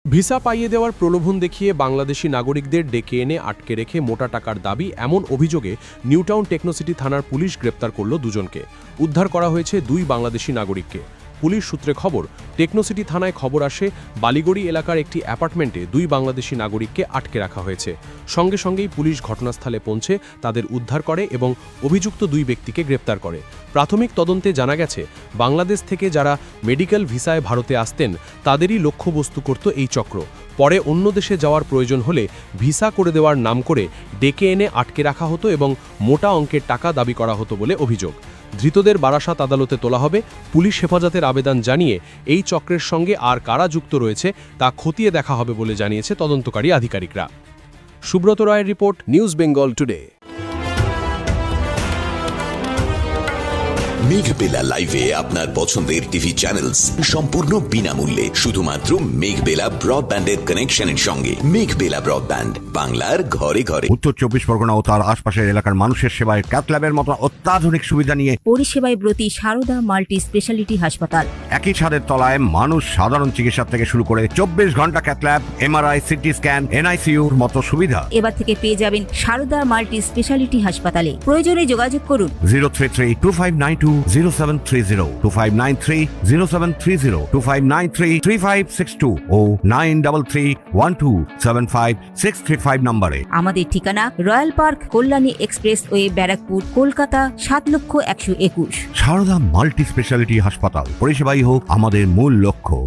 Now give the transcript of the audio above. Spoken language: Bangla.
ভিসা পাইয়ে দেওয়ার প্রলোভন দেখিয়ে বাংলাদেশি নাগরিকদের ডেকে এনে আটকে রেখে মোটা টাকার দাবি এমন অভিযোগে নিউটাউন টেকনোসিটি থানার পুলিশ গ্রেপ্তার করল দুজনকে। উদ্ধার করা হয়েছে দুই বাংলাদেশি নাগরিককে। পুলিশ সূত্রে খবর, টেকনোসিটি থানায় খবর আসে বালিগড়ি এলাকার একটি অ্যাপার্টমেন্টে দুই বাংলাদেশি নাগরিককে আটকে রাখা হয়েছে। সঙ্গে সঙ্গেই পুলিশ ঘটনাস্থলে পৌঁছে তাদের উদ্ধার করে এবং অভিযুক্ত দুই ব্যক্তিকে গ্রেপ্তার করে। প্রাথমিক তদন্তে জানা গেছে, বাংলাদেশ থেকে যারা মেডিকেল ভিসায় ভারতে আসতেন তাদেরই লক্ষ্যবস্তু করত এই চক্র। পরে অন্য দেশে যাওয়ার প্রয়োজন হলে ভিসা করে দেওয়ার নাম করে ডেকে এনে আটকে রাখা হতো এবং মোটা অঙ্কের টাকা দাবি করা হতো বলে অভিযোগ। ধৃতদের বারাসাত আদালতে তোলা হবে। পুলিশ হেফাজতের আবেদন জানিয়ে এই চক্রের সঙ্গে আর কারা যুক্ত রয়েছে তা খতিয়ে দেখা হবে বলে জানিয়েছে তদন্তকারী আধিকারিকরা। সুব্রত রায়ের report, news Bengal today. Meghbela লাইভে আপনার পছন্দের টিভি চ্যানেলস সম্পূর্ণ বিনামূল্যে, শুধুমাত্র মেঘবেলা ব্রডব্যান্ডের কানেকশনের সঙ্গে। মেঘবেলা ব্রডব্যান্ড, বাংলার ঘরে ঘরে। উত্তর 24 পরগনা ও তার আশপাশের এলাকার মানুষের সেবায় ক্যাথল্যাবের মতো অত্যাধুনিক সুবিধা নিয়ে পরিষেবায় ব্রতী সারদা মাল্টি স্পেশালিটি হাসপাতাল। একই ছাদের তলায় মানুষ সাধারণ চিকিৎসা থেকে শুরু করে 24 ঘন্টা ক্যাথল্যাব, এমআরআই, সিটি স্ক্যান, এনআইসিইউর মতো সুবিধা এবার থেকে পেয়ে যাবেন সারদা মাল্টি স্পেশালিটি হাসপাতালে। প্রয়োজনে যোগাযোগ করুন 033-2592-0730, 2593-0730, 2593-3562 ও 9331275635 নম্বরে। আমাদের ঠিকানা Royal Park, Kalyani expressway, Barrackpore, Kolkata 7,121,000। Sarada multi speciality হাসপাতাল, পরিষেবাই হোক আমাদের মূল লক্ষ্য।